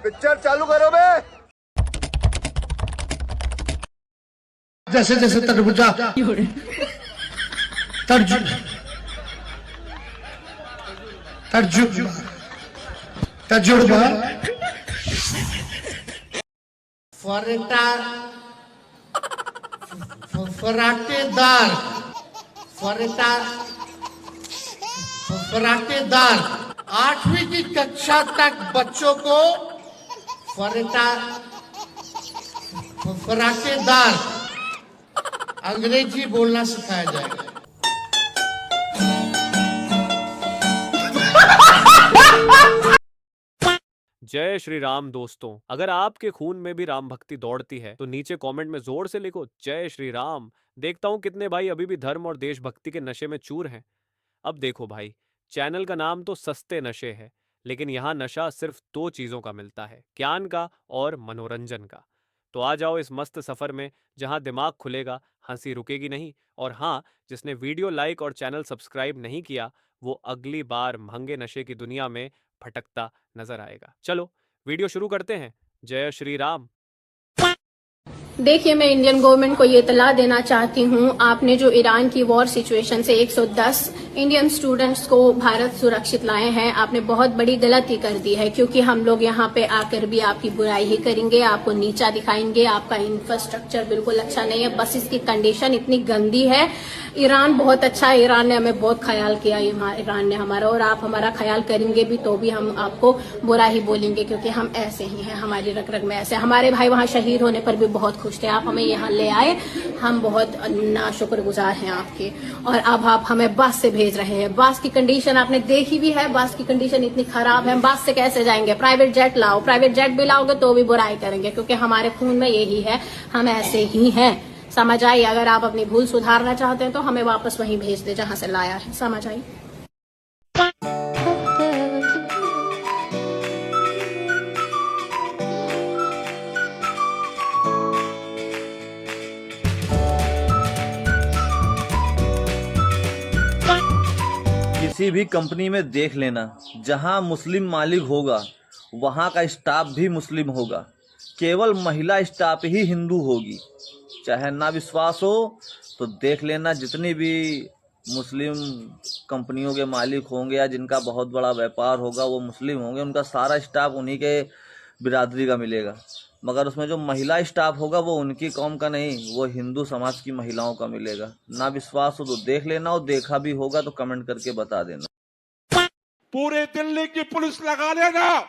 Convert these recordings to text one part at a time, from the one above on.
Picture चालू करो बे। जैसे जैसे तरबूजा तजुर्बा फराटेदार 8वीं की कक्षा तक बच्चों को फराटेदार अंग्रेजी बोलना सिखाया जाएगा। जय श्री राम दोस्तों, अगर आपके खून में भी राम भक्ति दौड़ती है तो नीचे कमेंट में जोर से लिखो जय श्री राम। देखता हूं कितने भाई अभी भी धर्म और देशभक्ति के नशे में चूर हैं। अब देखो भाई, चैनल का नाम तो सस्ते नशे है, लेकिन यहाँ नशा सिर्फ 2 चीजों का मिलता है, ज्ञान का और मनोरंजन का। तो आ जाओ इस मस्त सफर में जहाँ दिमाग खुलेगा, हंसी रुकेगी नहीं। और हाँ, जिसने वीडियो लाइक और चैनल सब्सक्राइब नहीं किया वो अगली बार महंगे नशे की दुनिया में भटकता नजर आएगा। चलो वीडियो शुरू करते हैं। जय श्री राम। देखिए, मैं इंडियन गवर्नमेंट को ये इतला देना चाहती हूँ, आपने जो ईरान की वॉर सिचुएशन से 110 इंडियन स्टूडेंट्स को भारत सुरक्षित लाए हैं, आपने बहुत बड़ी गलती कर दी है। क्योंकि हम लोग यहाँ पे आकर भी आपकी बुराई ही करेंगे, आपको नीचा दिखाएंगे। आपका इंफ्रास्ट्रक्चर बिल्कुल अच्छा नहीं है, बस इसकी कंडीशन इतनी गंदी है। ईरान बहुत अच्छा है, ईरान ने हमें बहुत ख्याल किया, ईरान ने हमारा, और आप हमारा ख्याल करेंगे भी तो भी हम आपको बुरा ही बोलेंगे, क्योंकि हम ऐसे ही हैं, हमारी रग रग में ऐसे। हमारे भाई वहाँ शहीद होने पर भी बहुत खुश थे, आप हमें यहाँ ले आए, हम बहुत नाशुक्रगुजार हैं आपके। और अब आप हमें बस से भेज रहे हैं। बस की कंडीशन आपने देखी भी है, बस की कंडीशन इतनी खराब है, हम बस से कैसे जाएंगे? प्राइवेट जेट लाओ, प्राइवेट जेट भी लाओगे तो भी बुराई करेंगे, क्योंकि हमारे खून में यही है, हम ऐसे ही हैं। समझ आई? अगर आप अपनी भूल सुधारना चाहते हैं तो हमें वापस वहीं भेज दे जहां से लाया है। समझ आई? किसी भी कंपनी में देख लेना, जहां मुस्लिम मालिक होगा वहां का स्टाफ भी मुस्लिम होगा, केवल महिला स्टाफ ही हिंदू होगी। चाहे ना विश्वास हो तो देख लेना, जितनी भी मुस्लिम कंपनियों के मालिक होंगे या जिनका बहुत बड़ा व्यापार होगा वो मुस्लिम होंगे, उनका सारा स्टाफ उन्हीं के बिरादरी का मिलेगा। मगर उसमें जो महिला स्टाफ होगा वो उनकी कौम का नहीं, वो हिंदू समाज की महिलाओं का मिलेगा। ना विश्वास हो तो देख लेना, और देखा भी होगा तो कमेंट करके बता देना। पूरे दिल्ली की पुलिस लगा लेना,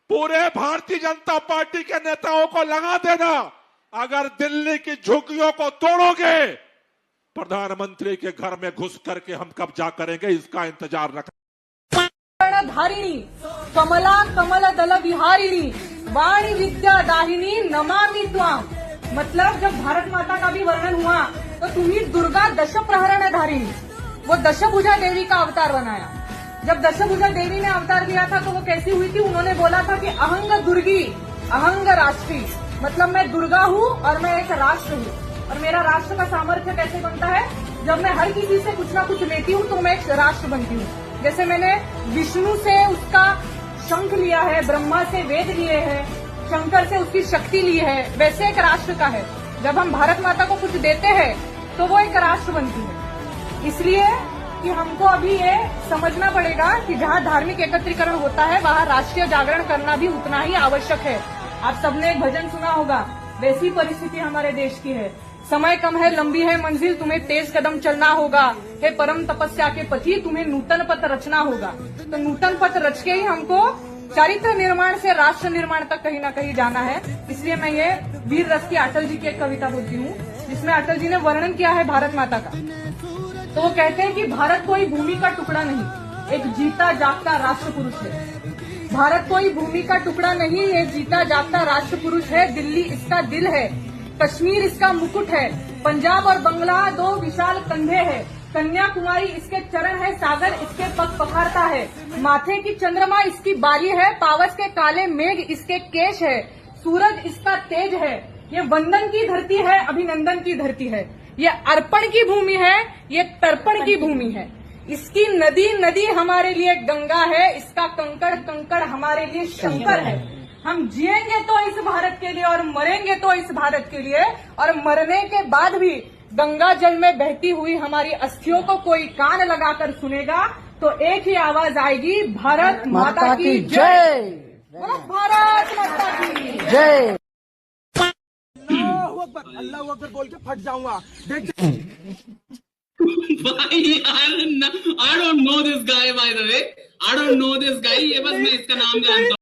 पूरे भारतीय जनता पार्टी के नेताओं को लगा देना। अगर दिल्ली की झुग्गियों को तोड़ोगे, प्रधानमंत्री के घर में घुस करके हम कब्जा करेंगे, इसका इंतजार रखना। धारिणी कमला कमल दल विहारिणी वाणी विद्या दाहिनी नमामि त्वाम। मतलब जब भारत माता का भी वर्णन हुआ तो तुम्ही दुर्गा दशप्रहरण धारिणी, वो दशभुजा देवी का अवतार बनाया। जब दशभुजा देवी ने अवतार लिया था तो वो कैसी हुई थी? उन्होंने बोला था कि अहंग दुर्गी अहंग राष्ट्री, मतलब मैं दुर्गा हूँ और मैं एक राष्ट्र हूँ। और मेरा राष्ट्र का सामर्थ्य कैसे बनता है? जब मैं हर किसी से कुछ ना कुछ लेती हूँ तो मैं एक राष्ट्र बनती हूँ। जैसे मैंने विष्णु से उसका शंख लिया है, ब्रह्मा से वेद लिए हैं, शंकर से उसकी शक्ति ली है, वैसे एक राष्ट्र का है। जब हम भारत माता को कुछ देते हैं तो वो एक राष्ट्र बनती है। इसलिए कि हमको अभी ये समझना पड़ेगा कि जहाँ धार्मिक एकत्रीकरण होता है वहाँ राष्ट्रीय जागरण करना भी उतना ही आवश्यक है। आप सबने एक भजन सुना होगा, वैसी परिस्थिति हमारे देश की है। समय कम है, लंबी है मंजिल, तुम्हें तेज कदम चलना होगा। हे परम तपस्या के पति, तुम्हें नूतन पथ रचना होगा। तो नूतन पथ रच के ही हमको चारित्र निर्माण से राष्ट्र निर्माण तक कहीं ना कहीं जाना है। इसलिए मैं ये वीर रस की अटल जी की एक कविता बोलती हूँ, जिसमें अटल जी ने वर्णन किया है भारत माता का। तो वो कहते हैं कि भारत कोई भूमि का टुकड़ा नहीं, एक जीता जागता राष्ट्र पुरुष है। भारत कोई भूमि का टुकड़ा नहीं, ये जीता जागता राष्ट्र पुरुष है। दिल्ली इसका दिल है, कश्मीर इसका मुकुट है, पंजाब और बंगला 2 विशाल कंधे हैं, कन्याकुमारी इसके चरण है, सागर इसके पग पखारता है, माथे की चंद्रमा इसकी बाली है, पावस के काले मेघ इसके केश है, सूरज इसका तेज है। ये वंदन की धरती है, अभिनंदन की धरती है, ये अर्पण की भूमि है, ये तर्पण की भूमि है। इसकी नदी नदी हमारे लिए गंगा है, इसका कंकड़ कंकड़ हमारे लिए शंकर है। हम जिएंगे तो इस भारत के लिए और मरेंगे तो इस भारत के लिए, और मरने के बाद भी गंगा जल में बहती हुई हमारी अस्थियों को कोई कान लगाकर सुनेगा तो एक ही आवाज आएगी, भारत माता की जय। बोलो भारत माता की जय। अल्लाह अकबर बोल के फट जाऊंगा। I don't know this guy, by the way. I don't know this guy. ये बस मैं इसका नाम जानता हूँ।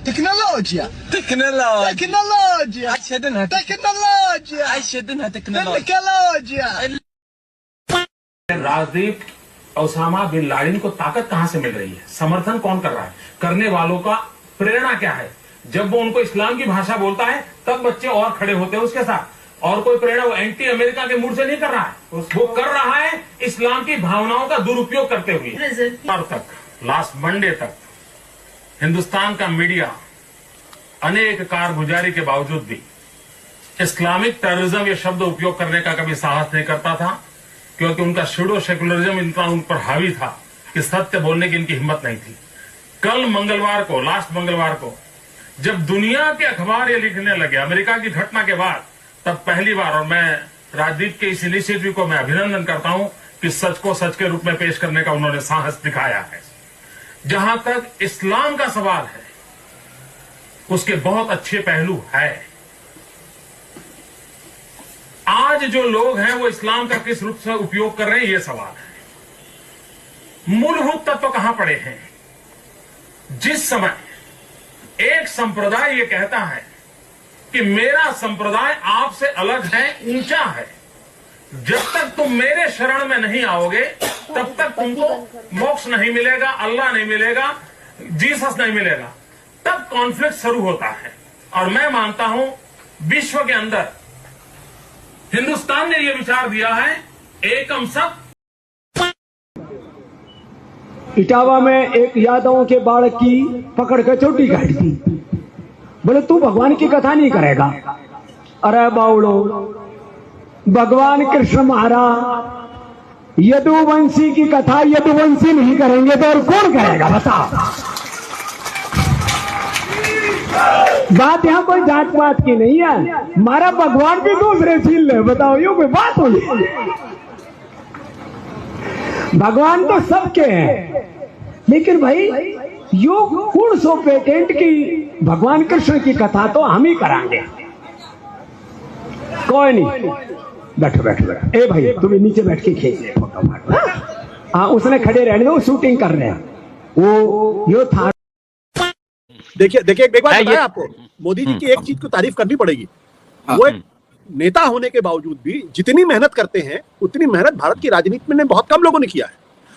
Tecnologia. Rajdeep Osama bin Laden को ताकत कहां से मिल रही है? समर्थन कौन कर रहा है? करने वालों का प्रेरणा क्या है? जब वो उनको इस्लाम की भाषा बोलता है तब बच्चे और खड़े होते हैं उसके साथ, और कोई प्रेरणा वो एंटी अमेरिका के मूड से नहीं कर रहा है, वो कर रहा है इस्लाम की भावनाओं का दुरुपयोग करते हुए। तक लास्ट मंडे तक हिंदुस्तान का मीडिया अनेक कारगुजारी के बावजूद भी इस्लामिक टेररिज्म ये शब्द उपयोग करने का कभी साहस नहीं करता था, क्योंकि उनका सूडो सेकुलरिज्म इतना उन पर हावी था कि सत्य बोलने की इनकी हिम्मत नहीं थी। कल मंगलवार को, लास्ट मंगलवार को, जब दुनिया के अखबार ये लिखने लगे अमेरिका की घटना के बाद, तब पहली बार, और मैं राजदीप के इस इनिशिएटिव को मैं अभिनंदन करता हूं कि सच को सच के रूप में पेश करने का उन्होंने साहस दिखाया है। जहां तक इस्लाम का सवाल है, उसके बहुत अच्छे पहलू है। आज जो लोग हैं वो इस्लाम का किस रूप से उपयोग कर रहे हैं, ये सवाल है। मूलभूत तत्व कहां पड़े हैं? जिस समय एक संप्रदाय ये कहता है कि मेरा संप्रदाय आपसे अलग है, ऊंचा है, जब तक तुम मेरे शरण में नहीं आओगे तब तक तुमको मोक्ष नहीं मिलेगा, अल्लाह नहीं मिलेगा, जीसस नहीं मिलेगा, तब कॉन्फ्लिक्ट शुरू होता है। और मैं मानता हूं विश्व के अंदर हिंदुस्तान ने यह विचार दिया है, एकम सब। इटावा में एक यादवों के बालक की पकड़ के चोटी काट दी। बोले तू भगवान की कथा नहीं करेगा। अरे बाउलो, भगवान कृष्ण महाराज यदुवंशी की कथा यदुवंशी नहीं करेंगे तो और कौन करेगा बताओ। बात यहाँ कोई जात पात की नहीं है, हमारा भगवान भी दूसरे छीन ले, बताओ ये कोई बात हुई? भगवान तो सबके हैं, लेकिन भाई यो कौन सो पेटेंट की भगवान कृष्ण की कथा तो हम ही कराएंगे। कोई नहीं, बैठो बैठो बैठो। ए भाई तुम नीचे बैठ के खींच ले फोटो। हाँ उसने खड़े रहने दो, शूटिंग कर रहे हैं वो। यो था देखिए देखिए एक बात बताया आपको, मोदी जी की एक चीज को तारीफ करनी पड़ेगी। वो एक नेता होने के बावजूद भी जितनी मेहनत करते हैं उतनी मेहनत भारत की राजनीति में बहुत कम लोगों ने किया है,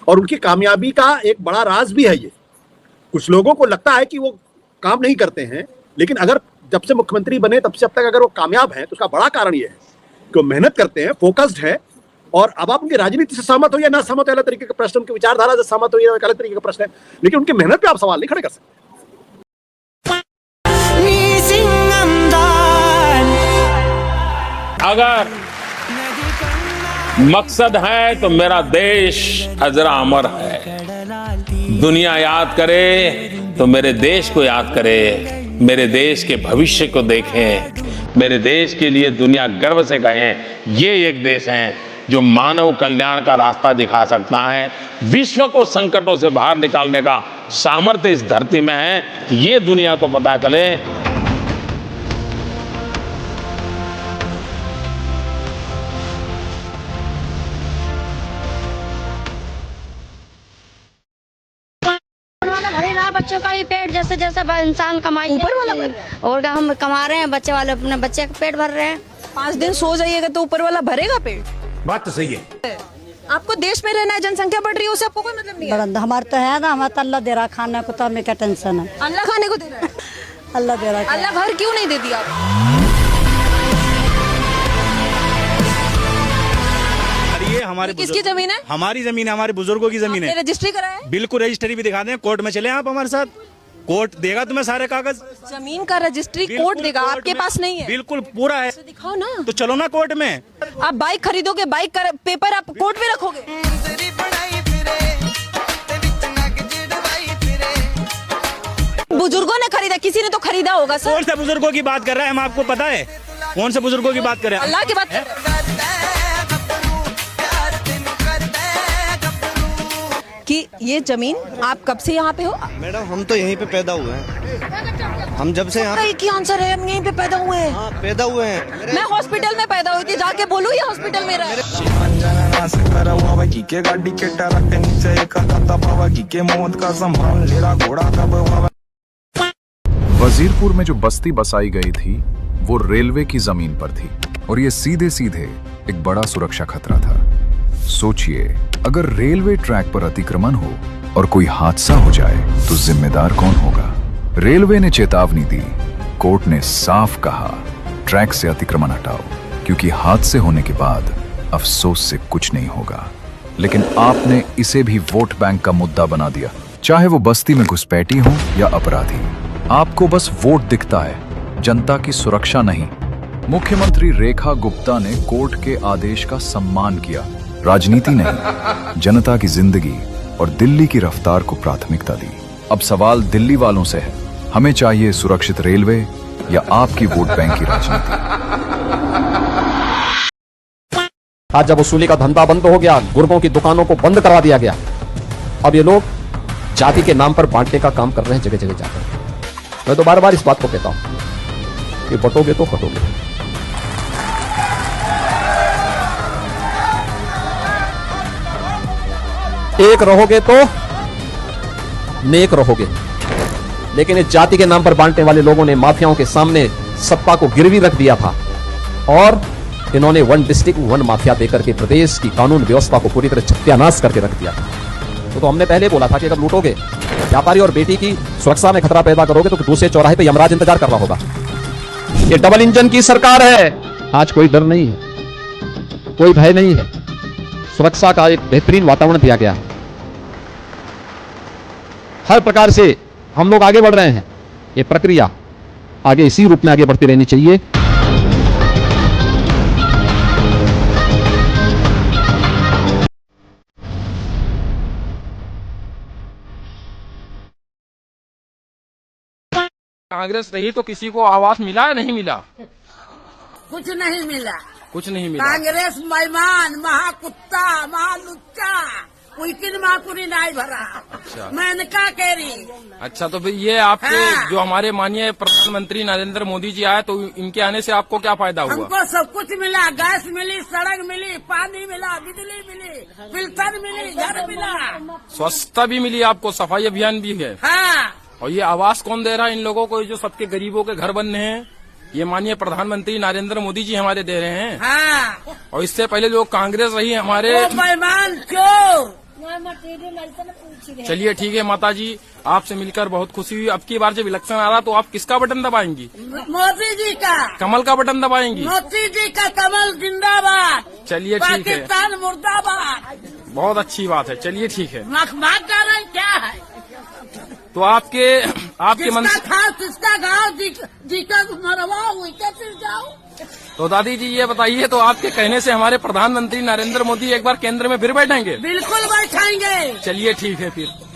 और उनकी कामयाबी का एक बड़ा राज भी है ये। कुछ लोगों को लगता है कि वो काम नहीं करते हैं, लेकिन अगर जब से मुख्यमंत्री बने तब से अब तक अगर वो कामयाब हैं तो उसका बड़ा कारण ये है कि वो मेहनत करते हैं, फोकस्ड है। और अब आप उनकी राजनीति से सहमत हो या ना सहमत हो, अलग तरीके का प्रश्न, उनकी विचारधारा से सहमत हो या अलग तरीके का प्रश्न है, लेकिन उनकी मेहनत पे आप सवाल नहीं खड़े कर सकते। अगर मकसद है तो मेरा देश अजरा अमर है। दुनिया याद करे तो मेरे देश को याद करे, मेरे देश के भविष्य को देखें, मेरे देश के लिए दुनिया गर्व से कहें ये एक देश है जो मानव कल्याण का रास्ता दिखा सकता है, विश्व को संकटों से बाहर निकालने का सामर्थ्य इस धरती में है, ये दुनिया को पता चले। बच्चों का भी पेट जैसे जैसे इंसान कमाई ऊपर वाला और हम कमा रहे हैं, बच्चे वाले अपने बच्चे का पेट भर रहे हैं। 5 दिन सो जाइएगा तो ऊपर वाला भरेगा पेट। बात तो सही है। आपको देश में रहना है, जनसंख्या बढ़ रही है, उससे आपको कोई मतलब नहीं है। हमारे तो है ना, हमारा तो अल्लाह दे रहा खाने को, तो हमें क्या टेंशन है। अल्लाह खाने को दे रहा है, अल्लाह दे रहा है। अल्लाह घर क्यों नहीं दे दिया आपको? ये हमारे किसकी जमीन है? हमारी जमीन है, हमारे बुजुर्गों की जमीन है। रजिस्ट्री कराया? बिल्कुल, रजिस्ट्री भी दिखा दें, कोर्ट में चले आप हमारे साथ, कोर्ट देगा तुम्हें सारे कागज। जमीन का रजिस्ट्री कोर्ट देगा, आपके पास नहीं है? बिल्कुल पूरा है। दिखाओ ना। तो चलो ना कोर्ट में। आप बाइक खरीदोगे, बाइक का पेपर आप कोर्ट में रखोगे? बुजुर्गों ने खरीदा, किसी ने तो खरीदा होगा सर। कौन से बुजुर्गों की बात कर रहे हैं हम, आपको पता है कौन से बुजुर्गों की बात कर रहे हैं? अल्लाह की बात। कि ये जमीन आप कब से यहाँ पे हो? मैडम हम तो यहीं पे पैदा हुए हैं, हम जब से यहाँ। एक ही आंसर है, हम यहीं पे पैदा हुए हैं। हाँ, पैदा हुए हैं। मैं हॉस्पिटल में पैदा हुई थी, जाके बोलूँ ये हॉस्पिटल में रहा। वजीरपुर में जो बस्ती बसाई गई थी वो रेलवे की जमीन पर थी और ये सीधे सीधे एक बड़ा सुरक्षा खतरा था। सोचिए, अगर रेलवे ट्रैक पर अतिक्रमण हो और कोई हादसा हो जाए तो जिम्मेदार कौन होगा? रेलवे ने चेतावनी दी, कोर्ट ने साफ कहा ट्रैक से अतिक्रमण हटाओ, क्योंकि हादसे होने के बाद अफसोस से कुछ नहीं होगा। लेकिन आपने इसे भी वोट बैंक का मुद्दा बना दिया, चाहे वो बस्ती में घुसपैठी हो या अपराधी। आपको बस वोट दिखता है, जनता की सुरक्षा नहीं। मुख्यमंत्री रेखा गुप्ता ने कोर्ट के आदेश का सम्मान किया, राजनीति नहीं, जनता की जिंदगी और दिल्ली की रफ्तार को प्राथमिकता दी। अब सवाल दिल्ली वालों से है, हमें चाहिए सुरक्षित रेलवे या आपकी वोट बैंक की राजनीति? आज जब वसूली का धंधा बंद हो गया, गुर्गों की दुकानों को बंद करा दिया गया, अब ये लोग जाति के नाम पर बांटने का काम कर रहे हैं जगह जगह जाकर। मैं तो बार बार इस बात को कहता हूं कि बटोगे तो कटोगे। एक रहोगे तो नेक रहोगे, लेकिन इस जाति के नाम पर बांटने वाले लोगों ने माफियाओं के सामने सत्ता को गिरवी रख दिया था और इन्होंने वन डिस्ट्रिक्ट वन माफिया देकर के प्रदेश की कानून व्यवस्था को पूरी तरह सत्यानाश करके रख दिया। तो हमने पहले बोला था कि अगर लूटोगे, व्यापारी और बेटी की सुरक्षा में खतरा पैदा करोगे, तो दूसरे चौराहे पे यमराज इंतजार कर रहा होगा। ये डबल इंजन की सरकार है। आज कोई डर नहीं है, कोई भय नहीं है, सुरक्षा का एक बेहतरीन वातावरण दिया गया है। हर प्रकार से हम लोग आगे बढ़ रहे हैं। ये प्रक्रिया आगे इसी रूप में आगे बढ़ती रहनी चाहिए। कांग्रेस रही तो किसी को आवास मिला या नहीं मिला? कुछ नहीं मिला, कुछ नहीं मिला। कांग्रेस बेईमान, महाकुत्ता, महालुच्चा, कोई किनमापुरी नहीं भरा। अच्छा। मेनका केरी। अच्छा, तो फिर ये आपके जो हमारे माननीय प्रधानमंत्री नरेंद्र मोदी जी आए, तो इनके आने से आपको क्या फायदा हुआ? हमको सब कुछ मिला, गैस मिली, सड़क मिली, पानी मिला, बिजली मिली, फिल्टर मिली, घर मिला, स्वच्छता भी मिली आपको, सफाई अभियान भी है। हाँ। और ये आवास कौन दे रहा है इन लोगों को, जो सबके गरीबों के घर बनने हैं? ये माननीय प्रधानमंत्री नरेंद्र मोदी जी हमारे दे रहे हैं। हाँ। और इससे पहले जो कांग्रेस रही हमारे बेईमान चोर। चलिए ठीक है माता जी, आपसे मिलकर बहुत खुशी हुई। अब की बार जब इलेक्शन आ रहा तो आप किसका बटन दबाएंगी? मोदी जी का। कमल का बटन दबाएंगी? मोदी जी का कमल जिंदाबाद। चलिए ठीक है, पाकिस्तान मुर्दाबाद। बहुत अच्छी बात है। चलिए ठीक है, मखमात कर रहे क्या है? तो आपके मन से था किसका गाँव जी का मरवा हुई क्या फिर जाओ। तो दादी जी ये बताइए, तो आपके कहने से हमारे प्रधानमंत्री नरेंद्र मोदी एक बार केंद्र में फिर बैठेंगे? बिल्कुल बैठाएंगे। चलिए ठीक है फिर।